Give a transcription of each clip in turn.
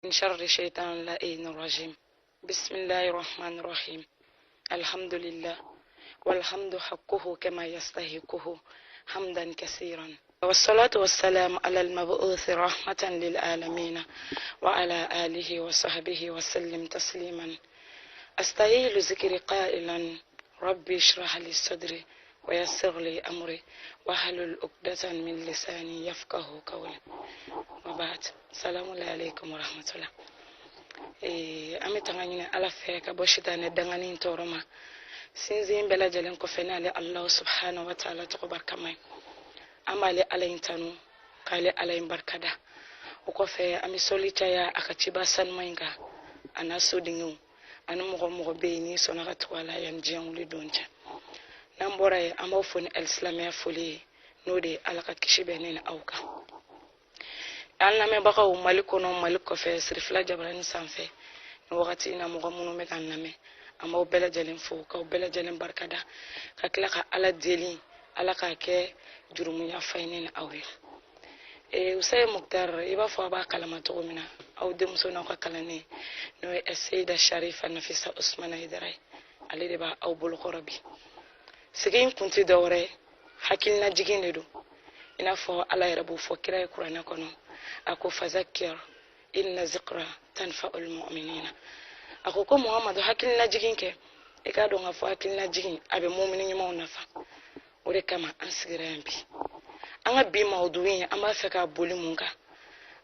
من شر الشيطان اللعين الرجيم. بسم الله الرحمن الرحيم. الحمد لله والحمد حقه كما يستحقه حمدا كثيرا، والصلاة والسلام على المبعوث رحمة للعالمين وعلى آله وصحبه وسلم تسليما. أستهيل ذكر قائلا ربي اشرح لي صدري ويسر لي أمري واحلل عقدة من لساني يفقه قولي. وبعد السلام عليكم ورحمة الله. Ami tanganyina ala fe ka boshita ne dangani toroma sinzi mbela jelen ko fenale Allah subhanahu wa ta'ala to barkamai amale ala intanu kale ala barkada ko fe ami solita ya akachiba san mainga ana sodingu anu mo be ni sonaka to ala yan jenguli donja nambora ya amofoni al-islamia fuli node ala ka kishibe ne auka Allah me baka o maliko no maliko fe sirfla jabran sanfe wakati ina mo munu me kan name ama o bela jalen fo ka o bela jalen barkada ka kila ka ala deli ala ka ke jurumu ya faynene awre usay muktar iba fo ba kalama to mina aw dem so na ka kalane no sayida sharifa nafisa usmana hidaray ali de ba aw bul qurabi sigin kunti dawre hakilna jigine do ina fo ala yarabu fo kira qur'ana kono ako fazakir inna zikra tanfa'ul mu'minina ako ko muhammadu hakilna jigin ke e ka do ngafo hakilna jigin abe mu'minin nyuma nafa ore kama an sigira yambi anga bi mawduin ama feka boli munga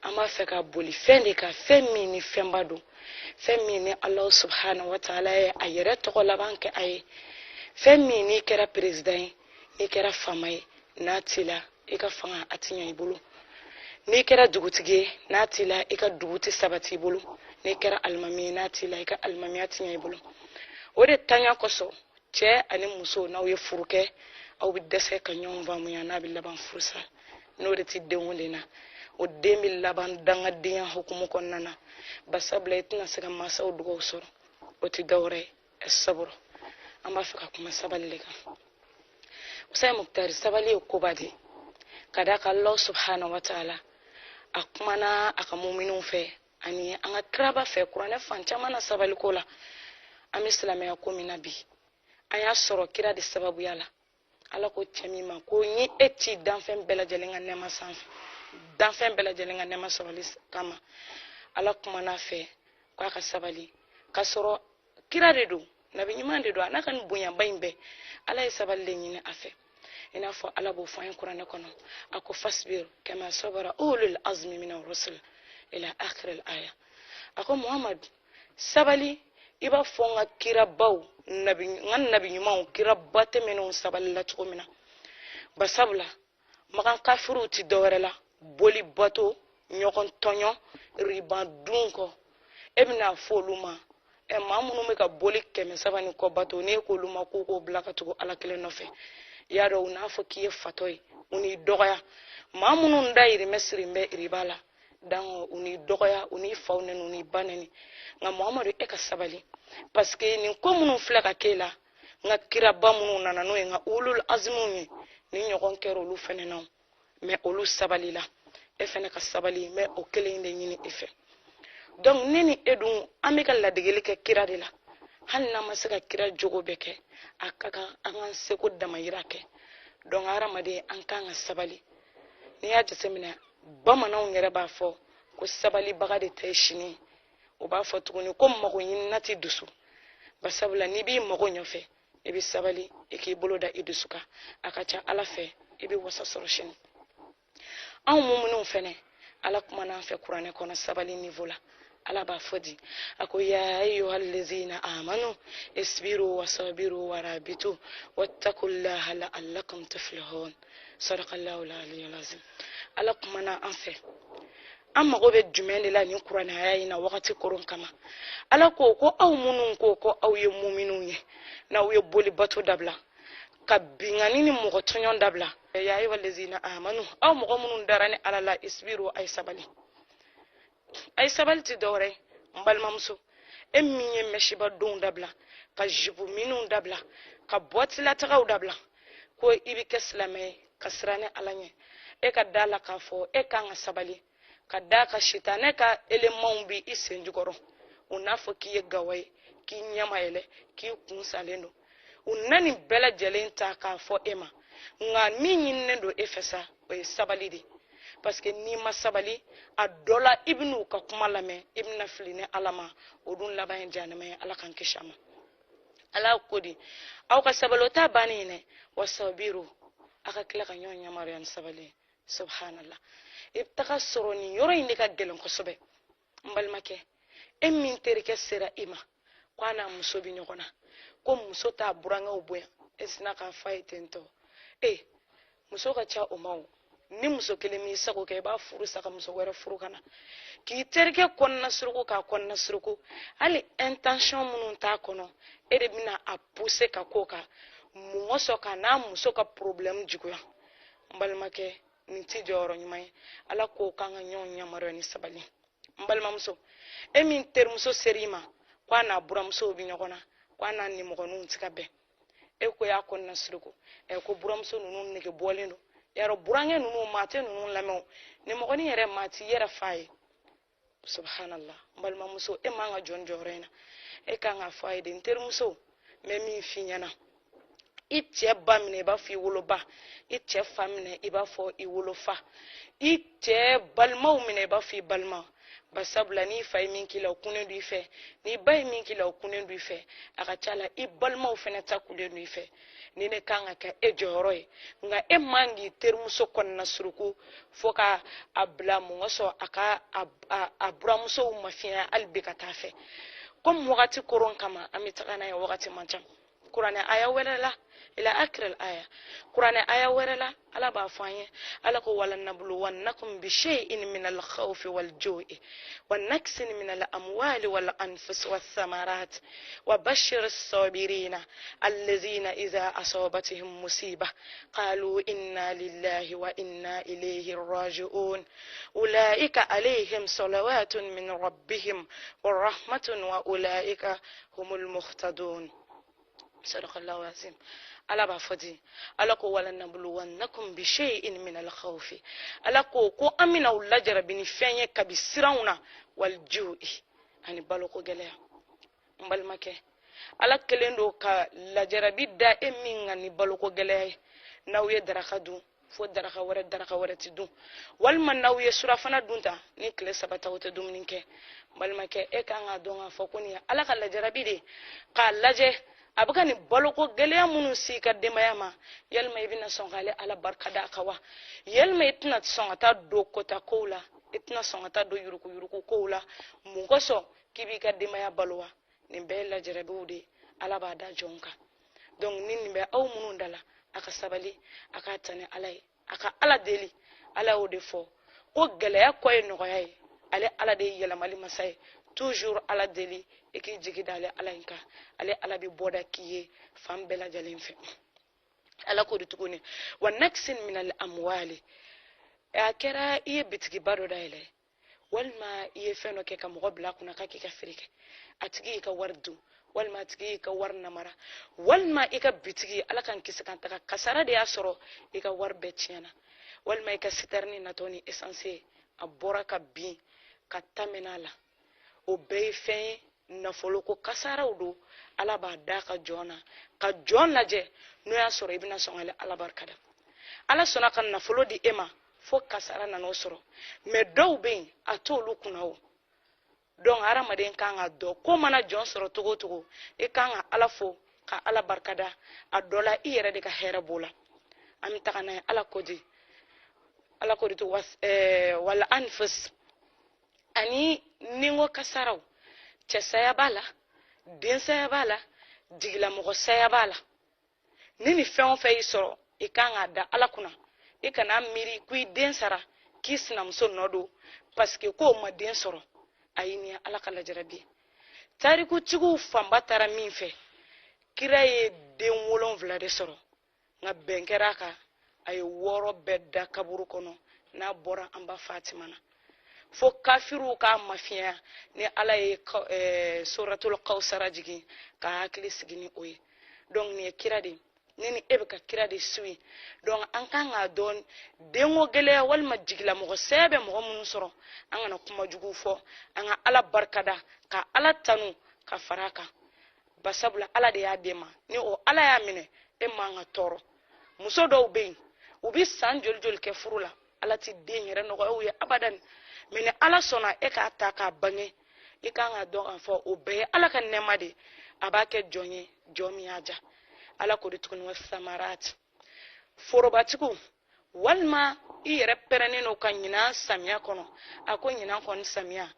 ama feka boli fende ka femi ni fembado femi ni Allah subhanahu wa ta'ala ya ayere to ko labanke ay femi ni kera president ni kera famay natila e ka fanga atinya ibulu ni kera dugutige natila e ka duguti sabati ibulu ni kera almami natila e ka almami atinya ibulu ode tanya koso che ani muso na we furuke aw bi dese ka nyom va mu ya na bi laban fursa no de ti dewunde na o 2000 laban danga diyan hukumu konnana basabla itna sega masa o dugo soro o ti dawre saburo amba faka kuma saballe ka usay muktari sabali ko badi kada ka Allah subhanahu wa ta'ala akumana aka mu'minun fe ani anga kraba fe qur'ana fancha mana sabali kola am islam ya ko minabi aya soro kira de sababu yala ala ko chamima ko ni eti danfen bela jelenga nema san danfen bela jelenga nema sabali kama ala kuma na fe ko aka sabali ka soro kira de do nabi nyimande do anaka bunya baimbe ala e sabali nyine afe ina fo ala bo fa en qur'ana kono ako fasbir kama sabara ulul azmi min ar-rusul ila akhir al-aya ako muhammad sabali iba fonga kira baw nabi nyuma kira bate meno sabali la tkomina basabla makan kafiru ti dorela boli bato nyokon tonyo riba dunko ebna foluma e mamunu me ka boli keme sabani ko bato ne ko luma ko blaka to ala kele nofe yaro una fo kiye fatoy uni dogoya mamunu ndayri mesri mbe ribala dango uni dogoya uni fawnen uni baneni nga muhammadu e ka sabali parce que ni ko munu flaka kela nga kira ba munu nana no nga ulul azmunye ni nyokon kero lu fenena mais olu sabali la e fene ka sabali mais o kele inde nyini efe donc nini edun amika la degeli ke kira de la hanna masaka kira jogo beke akaka an seko damayira ke donc aramade an kan sabali ni ya jasemina bamanaw ngere ba fo ko sabali baga de teshini o ba fo tuguni ko mago nati dusu basabla ni bi mago nyofe e bi sabali e ki boloda idusuka akacha ala fe e bi wasa soroshin an mumunu fene ala kuma na fe qur'ane kono sabali niveau la ala ba fodi ako ya ayyuhallazina amanu isbiru wasabiru warabitu wattaqullaha la'allakum tuflihun sadaqallahu al-aliyyul azim ala kuma na anfe amma go be jumene la ni qur'ana ayina wakati koron kama ala ko aw munun ko aw ye mu'minun ye na we boli bato dabla kabingani ni mo tonyon dabla ya ayyuhallazina amanu aw mo munun darani ala la isbiru ay sabali ti dore mbal mamso emminye meshiba don dabla ka jibu minun dabla ka botila tagaw dabla ko ibi keslame kasrane alanye e ka dala ka fo e ka nga sabali ka da ka shitane ka elemenw bi i sen jukɔrɔ u n'a fɔ k'i ye gawa ye k'i ɲamayɛlɛ k'i kun salen don u na nin bɛɛ lajɛlen ta k'a fɔ e ma nka min ɲininen don e fɛ sa o ye sabali de parce que n'i ma sabali a dɔ la i ben'u ka kuma lamɛn i bena fili ni ala ma o dun laban ye jahanama ye ala kan kisi a ma ala ko di aw ka sabali o t'a bannen dɛ wasabiru a ka tila ka ɲɔgɔn yamaruya ni sabali ye subhanallah i bɛ taga sɔrɔ nin yɔrɔ in de ka gɛlɛn kosɛbɛ n balimakɛ e min terikɛ sera i ma ko a n'a muso bɛ ɲɔgɔn na ko muso t'a burankɛw bonya e sina k'a fɔ a ye ten tɔ muso ka ca o ma o ni muso kelen m'i sago kɛ i b'a furu sa ka muso wɛrɛ furu ka na k'i terikɛ kɔnɔna suruku k'a kɔnɔna suruku hali intention minnu t'a kɔnɔ e de bɛna a pousser ka k'o kan mun kosɔn ka n'a muso ka problème juguya n balimakɛ nin tɛ jɔyɔrɔ ɲuman ye ala k'o k'an ka ɲɔgɔn yamaruya ni sabali n balimamuso e min terimuso sera i ma ko a n'a buramusow bɛ ɲɔgɔn na ko a n'a nimɔgɔninw tɛ ka bɛn e ko y'a kɔnɔna suruku ko buramuso ninnu nege bɔlen don yaro burankɛ ninnu maa tɛ ninnu lamɛn o nimɔgɔnin yɛrɛ maa t'i yɛrɛ fa ye subhanallah n balimamuso e man ka jɔn jɔyɔrɔ in na e kan ka fɔ a ye de n terimuso n bɛ min f'i ɲɛna i cɛ ba minɛ i b'a fɔ i woloba i cɛ fa minɛ i b'a fɔ i wolofa i cɛ balimaw minɛ i b'a fɔ i balima basabula n'i fa ye min k'i la o kunnen do i fɛ n'i ba ye min k'i la o kunnen do i fɛ a ka ca la i balimaw fana ta kunnen do i fɛ ni ne kan ka kɛ e jɔyɔrɔ ye nka e man k'i terimuso kɔnɔna suruku fo ka a bila mun kosɔn a ka a buramusow mafiɲɛ hali bi ka taa fɛ komi wagati koron kama an bɛ taga n'a ye wagati man ca kuranɛ aya wɛrɛ la ila akhir al-aya kuranɛ aya wɛrɛ la ala b'a fɔ an ye ala ko walanabluwannakum bishay'in min al-khawfi wal-ju'i wan-naksin min al-amwali wal-anfus wath-thamarat wa bashshir as-sabirina alladhina idha asabatihim musibah qalu inna lillahi wa inna ilayhi raji'un ulaika alayhim salawatun min rabbihim wa rahmatun wa ulaika humul muhtadun sadaqallahu azim ala b'a fɔ di ala ko walanabluwannakum bishay'in min al-khawfi ala ko an bɛna u lajarabi ni fɛn ye kabi siranw na wal-ju'i ani baloko gɛlɛya n balimakɛ ala kelen do ka lajarabi da e min kan ni baloko gɛlɛya ye n'aw ye daraka dun fo daraka wɛrɛ ti dun walima n'aw ye surafana dun ta ni tile saba ta o tɛ dumuni kɛ n balimakɛ e kan ka dɔn k'a fɔ ko nin ye ala ka lajarabi de k'a lajɛ a bɛ ka nin baloko gɛlɛya minnu si ka denbaya ma yalima i bɛna sɔn k'ale ala barika da a kan wa yalima i tɛna sɔn ka taa don kota kow la i tɛna sɔn ka taa don yuruku kow la mun kosɔn k'i b'i ka denbaya balo wa nin bɛɛ ye lajarabiw de ye ala b'a da jɔn kan donc ni nin bɛ aw minnu da la a ka sabali a ka ta ni ala ye a ka ala deli ala y'o de fɔ ko gɛlɛya kɔ ye nɔgɔya ye ale ala de ye yɛlɛmali masa ye toujours ala deli i k'i jigi da ale ala in kan ale ala bɛ bɔda k'i ye fan bɛɛ lajɛlen fɛ ala ko de tuguni wa naksin min al-amwali a kɛra i ye bitigiba dɔ dayɛlɛ walima i ye fɛn dɔ kɛ ka mɔgɔ bila a kunna k'a k'i ka feere kɛ a tigi y'i ka wari dun walima a tigi y'i ka wari namara walima i ka bitigi ala kan kisi kan taga kasara de y'a sɔrɔ i ka wari bɛɛ tiɲɛna walima i ka sitɛrini natɔ ni essence a bɔra ka bin ka tamɛn'a la o bɛɛ ye fɛn ye nafolo ko kasaraw do ala b'a da ka jɔn na ka jɔn lajɛ n'o y'a sɔrɔ i bɛna sɔn ale ala barika da ala sɔnna ka nafolo di e ma fo kasara nan'o sɔrɔ mais dɔw bɛ yen a t'olu kunna o donc hadamaden kan ka dɔn ko mana jɔn sɔrɔ cogo o cogo i kan ka ala fo ka ala barika da a dɔ la i yɛrɛ de ka hɛrɛ b'o la an bɛ taga n'a ye ala ko de to wala anfus ani ningo kasaraw cɛ saya b'a la den saya b'a la jigilamɔgɔ saya b'a la ni nin fɛn o fɛn y'i sɔrɔ i kan k'a da ala kunna i kana miiri ko i den sara k'i sinamuso nɔ don parce que k'o ma den sɔrɔ ayi nin ye ala ka lajarabi ye tarikutigiw fanba taara min fɛ kira ye den 7 de sɔrɔ nka bɛn kɛra a kan a ye 6 bɛɛ da kaburu kɔnɔ n'a bɔra an ba fatima na fo kafiru k'a mafiya ni ala ye suratul kawsara jigin ka hakili sigi ni o ye donc nin ye kira de nini ebe ka kira de sui donc an kan ga don dengo gele walma jigila mo sebe mo mun soro an na kuma jugu fo an ga ala barkada ka ala tanu ka faraka basabula ala de ya dema ni o ala ya mine e manga toro muso do be ubi san jol ke furula ala ti den yere no o ye abadan mine ala sona e ka ta ka bange e kan ga don fo o be ala kan nema de abake jonye jomi aja ala ko ditukun wasamarat forobatiku walma i yere perene no kan nyina samia kono ako nyina kon samia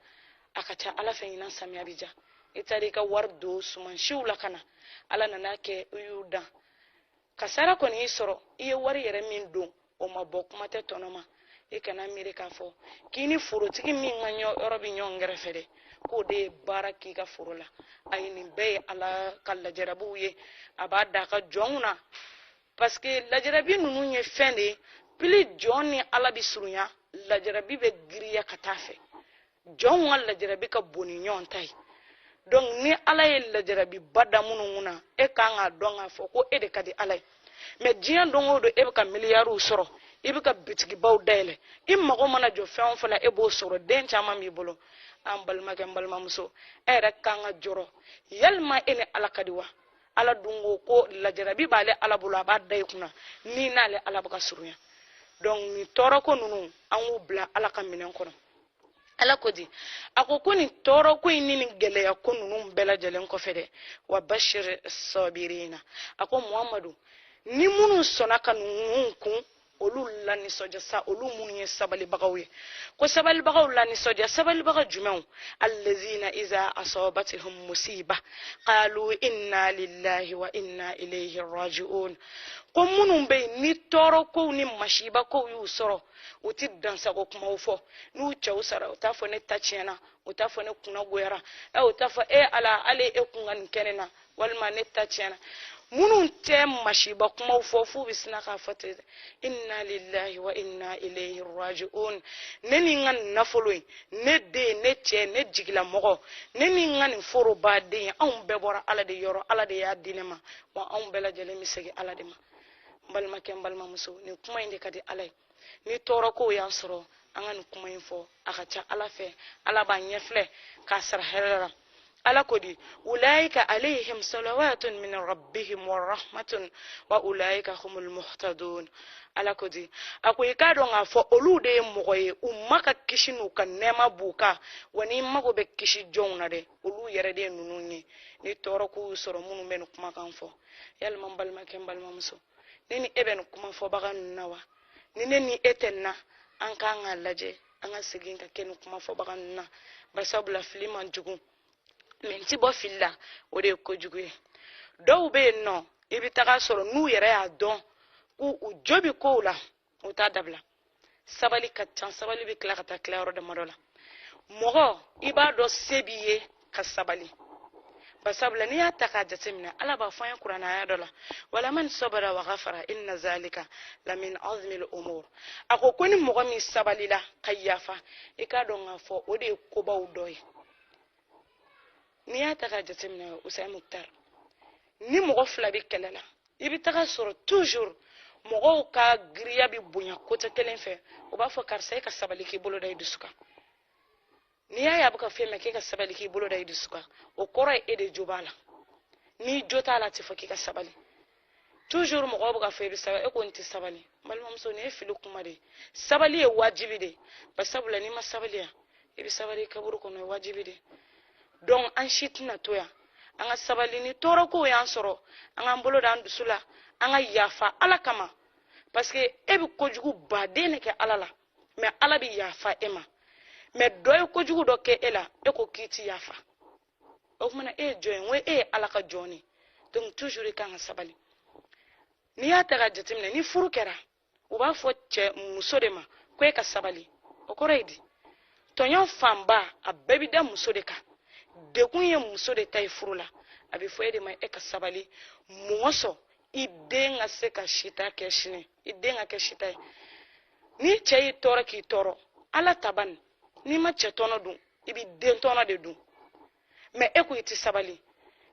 akata ala fe nyina samia bija itari ka wardo suman shiwla kana ala nana ke uyuda kasara koni isoro iye wari yere min don o mabok mate tonoma e kana mire ka fo kini forotigi min manyo orobi nyongere fede ko de baraki ka forola ayini be ala kala jarabu ye abada ka jongna parce que la jarabi nunu nye fende pili joni ala bisurunya la jarabi be griya katafe jonwa la jarabi ka boni nyon tai donc ni ala ye la jarabi bada mununa e kanga donga fo ko e de kadi ala mais jian dongo do e ka miliyaru soro e ka bitigi baw dele imma ko mana jo fen fala e bo soro den chama mi bolo am balma muso e rek kanga joro yalma ene ala kadiwa ala dungo ko la jarabi bale ala bula ba day kuna ni nale ala baka surunya donc ni toro ko nunu an bla ala kan minen kono ala ko di ako ni toro ko ni gele ya ko nunu bela jelen ko fede wa bashir sabirina ako muhammadu ni munu sona kan kun olu la ni soja sa olu munu ye sabali bagawe ko sabali bagaw la ni soja sabali baga jumew allazina iza asabatihum musiba qalu inna lillahi wa inna ilayhi raji'un ko munu be ni toro ko ni mashiba ko yu soro uti dansa ko kuma ufo nu chew sara utafo ne tachiena utafo ne kuna goyara utafo ala ale kungan kenena walma ne tachiena munun te mashiba kuma ufofu bisina ka fate inna lillahi wa inna ilayhi raji'un neni ngan nafoloi ne de ne che ne jigila mogo neni ngan foro ba de an be bora ala de yoro ala de ya dinema wa an bela jele mi segi ala de ma balma ken balma muso ni kuma inde kadi ala ni toro ko ya soro an kuma info aka cha ala fe ala ba nyefle ka sar herera ala kodi ulaika alaihim salawatun min rabbihim wa rahmatun wa ulaika humul muhtadun ala kodi akoy ka do nga fo olude mogoye umaka kishinu kan nema buka wani mago be kishi jongna de olu yere de nununni ni toro ku soro munu men kuma kan fo yal mambal maken bal mamso nini eben kuma fo baga nawa nini etenna an kan alaje an asigin ka ken kuma fo baga na basabla filiman jugu menti bo filla o de ko jugu do be no ibi taka soro nu yere ya don ku ujobi ko la uta dabla sabali katchan sabali bi kla kata klaro de madola mogo iba do sebiye ka sabali basabla ni ataka jatemna ala ba fa qur'ana ya dola wala man sabara wa ghafara inna zalika la min azmi al umur ako koni mogo mi sabali la kayafa ikado ngafo o de ko baw doy ni ataka jatemna usay muktar ni mogo fla bi kelala ibi taka soro toujours mogo ka griya bi bunya kota kelen fe o ba fo karsa ka sabali ki bolo day dusuka ni ya buka fe me ke ka sabali ki bolo day dusuka o kora e de jobala ni jota la ti fo ki ka sabali toujours mogo buka fe bi sabali e ko nti sabali malmam so ne filu kuma de sabali e wajibi de basabula ni ma sabali ya e bi sabali kaburu ko no wajibi de donc an shitna toya an sabali ni toro ko yan soro an bolo dan dusula an yafa ala kama parce que e bi kojugu ba de ne ke ala la mais ala bi yafa ema mais doy kojugu do ke ela e ko kiti yafa o kuma e join we e ala ka joni donc toujours kan sabali ni ya taga jatimne ni furu kera o ba fo che muso de ma ko e ka sabali o ko reidi tonyo famba abebi da muso de ka de kunye muso de tay furu la abi fo e de ma e ka sabali muoso idenga seka shita keshine idenga keshita ni chei toro ki toro ala taban ni ma chetono dun ibi den tono de dun me eko iti sabali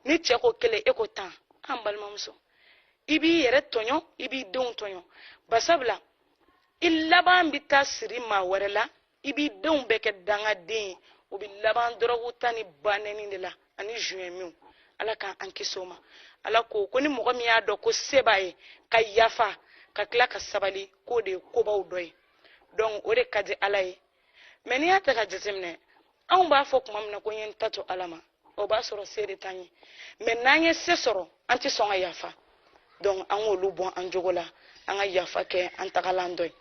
ni cheko kele eko tan ambal mamso ibi yere tonyo ibi don tonyo basabla illaban bita siri ma warela ibi don beke danga den o bi laban dorogu tani baneni de la ani juemu ala kan ankisoma ala ko ni mogo mi ya do ko sebaye ka yafa ka kila ka sabali ko de ko baw doy donc o de kadi ala ye mais ni ya ta ka jatemne an ba fo kuma mina ko yen tato alama o ba soro sede tanyi mais nanye se soro anti songa yafa donc an wolu bon an jogola an ga yafa ke an tagalandoy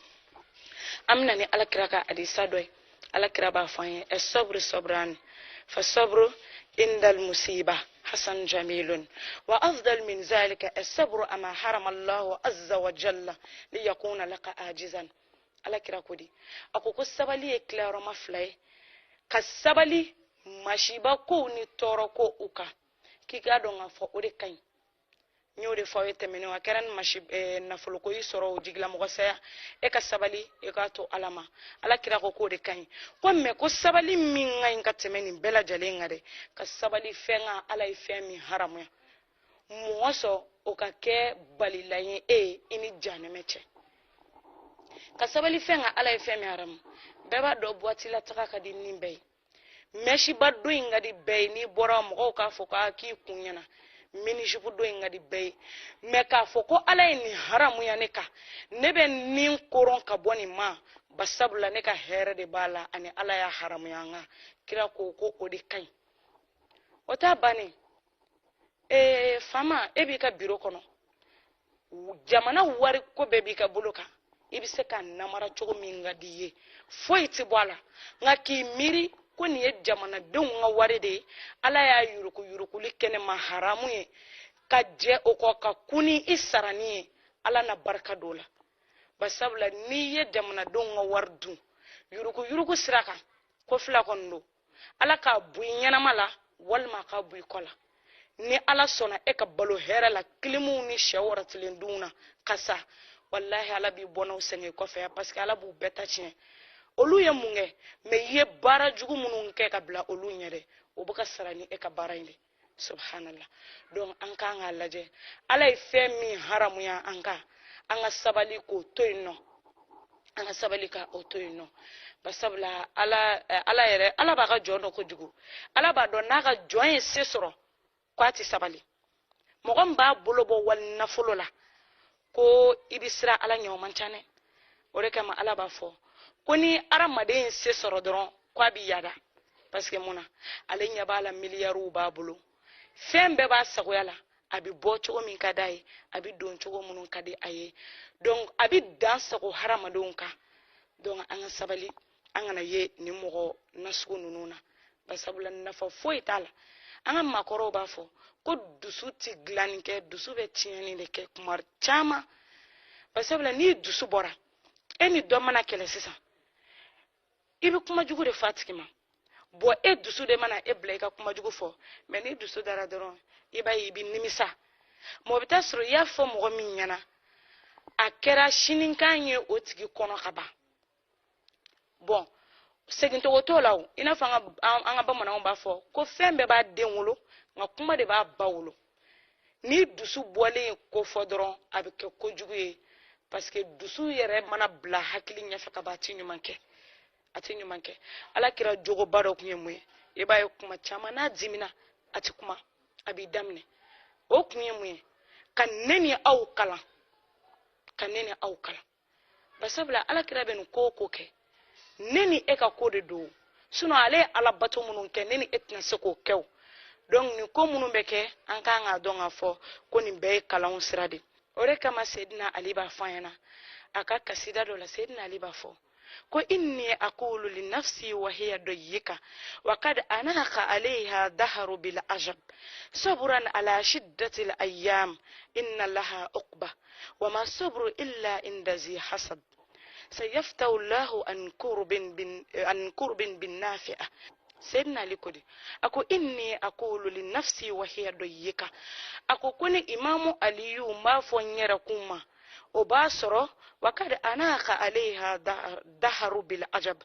amna ni ala kiraka hadisa doy ala kiraba fanye as-sabr sabran fa-sabru indal musiba حسن جميل وأفضل من ذلك الصبر أما حرم الله عز وجل ليكون لك عاجزا على كراكودي أكو كسبالي إكلار مفلاي كسبالي ماشيبا كوني توركو أوكا كي قادو غفو أوريكاين nyode fawete meni wa keran mashib nafuluko yisoro jigla mogosaya e ka sabali e ka to alama ala kira ko de kan ko me ko sabali min ngai katemeni bela jalenga de ka sabali fenga ala ifemi haramu muoso o ka ke balilaye ini janemeche ka sabali fenga ala ifemi haramu beba do boati la taka ka di nimbe meshi baddo inga di be ni bora mo ka foka ki kunyana mini jupu do ngadi bay me ka foko ala ni haramu ya neka nebe nin koron ka boni ma basabla neka here de bala ani ala ya haramu ya nga kira ko odi kan ota bani fama ebi ka biro kono jamana wari ko bebi ka buluka ibi se kan namara chogo minga diye foiti bwala nga ki miri ko ni ye jamana denw nga wari de ala ya yuruku likene ma haramu ye ka je o ko ka kuni isarani ala na barka dola basabla ni ye jamana denw nga wardu yuruku siraka ko fila kondo ala ka buinyana mala walma ka bui kola ni ala sona e ka balo hera la klimu ni shawara tilenduna kasa wallahi ala bi bono senge ko fe parce que ala bu beta chien olu ye munge me ye bara jugu munun ke ka bla olu nyere o buka sarani e ka bara inde subhanallah donc an ka nga laje ala fe mi haramu ya anka anga sabali ko toyno anga sabali ka o toyno basabla ala yere ala ba ka jono ko jugu ala ba do na ka join sesoro kwati sabali mogom ba bolobo wal nafolola ko ibisra ala nyomanchane ore kama ala ba fo koni aramaden se soro doron kwa bi yada parce que muna ale nya bala miliyaru babulo fembe ba sagoyala abi bocho min kadai abi don chogo munun kadi aye donc abi dan sago haramadon ka donc an sabali an na ye ni mogo nasugo nununa basabula nafa foi tala an makoro ba fo ko dusu ti glanike dusu be tieni de ke kumar chama basabula ni dusu bora eni do mana kele sisa ibi kuma jugu de fatikima bo dusu de mana bla ka kuma jugu fo mais ni dusu dara doron iba ibi nimisa mo bita suru ya fo mo min yana akera shinin kanye otigi kono kaba bon segin to lawo ina fa anga ba mona ba fo ko fembe ba denwolo nga kuma de ba bawolo ni dusu bole ko fo doron abike ko jugu e parce que dusu yere mana bla hakili nya fa ka ba tinyu manke ala kira jogo baro kunye mwe e ba kuma chama na dimina ati kuma abi damne o kunye mwe kaneni au kala basabla ala kira ben ko ke neni e ka ko de do suno ale ala bato munun ke neni etna seko kew donc ni ko munun beke an ka nga donga fo ko ni be kala on sirade ore kama sedina ali ba fayana aka kasida do la sedina ali ba fo ko inni aqulu li nafsi wa hiya dayyika wa qad anaka alayha dahru bil ajab sabran ala shiddati al ayyam inna laha uqba wa ma sabru illa inda zi hasad سيفتو الله عن قرب بالنافئة سيدنا لكودي أكو إني أقول لنفسي وهي ضيقة أكو كوني إمام علي ما فنيركما وباسرو وقد أناق عليها دهر بالعجب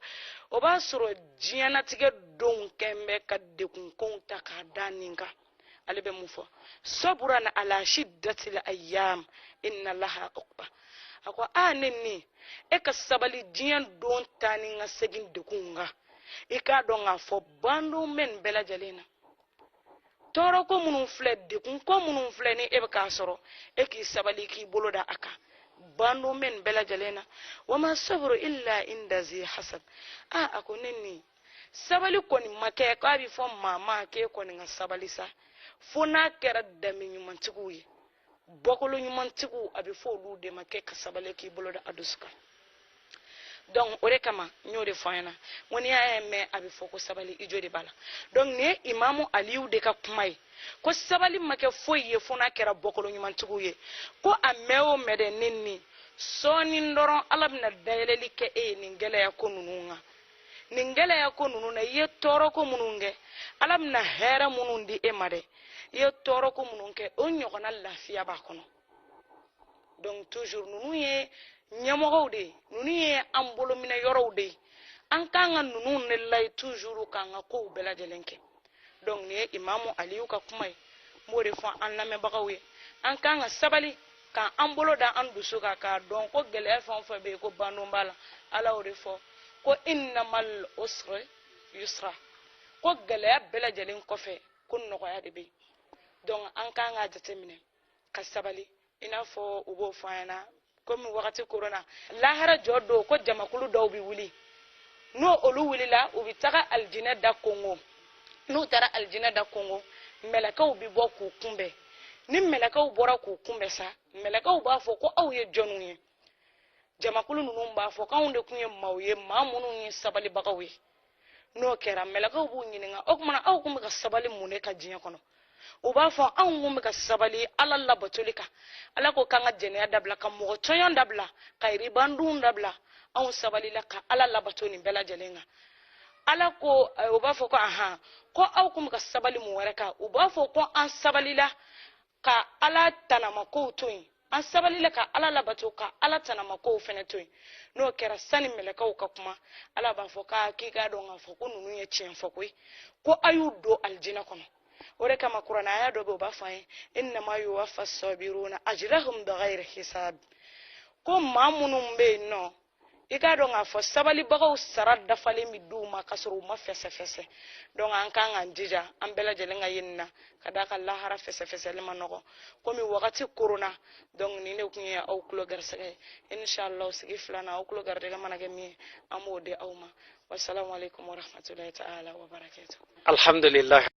وباسرو جيانا تيجي دون كمبه كدكون كون تكادانينكا ale be mun fɔ sabran ala shiddatil ayyam inna laha uqba ako ne ni e ka sabali diɲɛ don ta ni ŋa segin dekun ŋa i k'a dɔn k'a fɔ bando men bɛɛ lajɛlen na tɔɔrɔ ko minnu filɛ dekun ko minnu filɛ ni e bɛ k'a sɔrɔ e k'i sabali k'i bolo da a kan bando men bɛɛ lajɛlen na wa ma sabru illa inda zi hasad ako ne ni sabali kɔni ma kɛ k'a bɛ fɔ maa ma k'e kɔni ka sabali sa fo n'a kɛra dami ɲumantigiw ye bɔkolo ɲumantigiw a bɛ fɔ olu de ma kɛ ka sabali k'i bolo da a dusu kan donc o de kama n y'o de fɔ an ɲɛna ko n'i y'a mɛn a bɛ fɔ ko sabali i jo de b'a la donc nin ye imamu aliyu de ka kuma ye ko sabali ma kɛ foyi ye fo n'a kɛra bɔkolo ɲumantigiw ye ko a mɛn o mɛn dɛ ne ni sɔɔni dɔrɔn ala bɛna dayɛlɛli kɛ e ye nin gɛlɛya ko ninnu kan nin gɛlɛya ko ninnu na i ye tɔɔrɔ ko minnu kɛ ala bɛna hɛrɛ minnu di e ma dɛ i ye tɔɔrɔ ko minnu kɛ o ɲɔgɔnna lafiya b'a kɔnɔ donc toujours ninnu ye ɲɛmɔgɔw de ye ninnu ye an bolo minɛ yɔrɔw de ye an kan ka ninnu de layi toujours k'an ka kow bɛɛ lajɛlen kɛ donc nin ye imamu aliyu ka kuma ye n b'o de fɔ an lamɛnbagaw ye an kan ka sabali k'an bolo da an dusu kan k'a dɔn ko gɛlɛya fɛn o fɛn bɛ yen ko bandon b'a la ala y'o de fɔ ko innamal usri yusra ko gɛlɛya bɛɛ lajɛlen kɔfɛ ko nɔgɔya de bɛ yen donc an kan ka jateminɛ ka sabali i n'a fɔ u b'o fɔ an ɲɛna komi wagati korona lahara jɔ don ko jamakulu dɔw bɛ wuli n'o olu wulila u bɛ taga alijinɛ da kongo n'u taara alijinɛ da kongo mɛlɛkɛw bɛ bɔ k'u kunbɛn ni mɛlɛkɛw bɔra k'u kunbɛn sa mɛlɛkɛw b'a fɔ ko aw ye jɔnw ye jamakulu ninnu b'a fɔ k'anw de tun ye maaw ye maa minnu ye sabalibagaw ye n'o kɛra mɛlɛkɛw b'u ɲininka o kumana aw tun bɛ ka sabali mun de ka diɲɛ kɔnɔ u b'a fɔ anw tun bɛ ka sabali ala labatoli kan ala ko k'an ka jɛnɛya dabila ka mɔgɔ tɔɲɔn dabila ka ribandun dabila anw sabalila ka ala labato nin bɛɛ lajɛlen kan ala ko u b'a fɔ ko ko aw tun bɛ ka sabali mun wɛrɛ kan u b'a fɔ ko an sabalila ka ala tanamakow to yen an sabalila ka ala labato ka ala tanamakow fɛnɛ to yen n'o kɛra sani mɛlɛkɛw ka kuma ala b'a fɔ k'i k'a dɔn k'a fɔ ko ninnu ye tiɲɛ fɔ koyi ko a y'u don alijinɛ kɔnɔ o de kama kuranɛ aya dɔ bɛ yen u b'a fɔ an ye innama yuwaffa sabiruna ajrahum bighayri hisab ko maa minnu bɛ yen nɔ i k'a dɔn k'a fɔ sabalibagaw sara dafalen bɛ d'u ma k'a sɔrɔ u ma fɛsɛfɛsɛ donc an kan k'an jija an bɛɛ lajɛlen ka ye nin na ka d'a kan lahara fɛsɛfɛsɛli ma nɔgɔ komi wagati korona donc nin de tun ye aw tulo garisɛgɛ ye inshallah sigi filanan aw tulo garijɛgɛ mana kɛ min ye an b'o di aw ma wassalamu alaikum warahmatullahi ta'ala wa barakatuh. Alhamdulillah.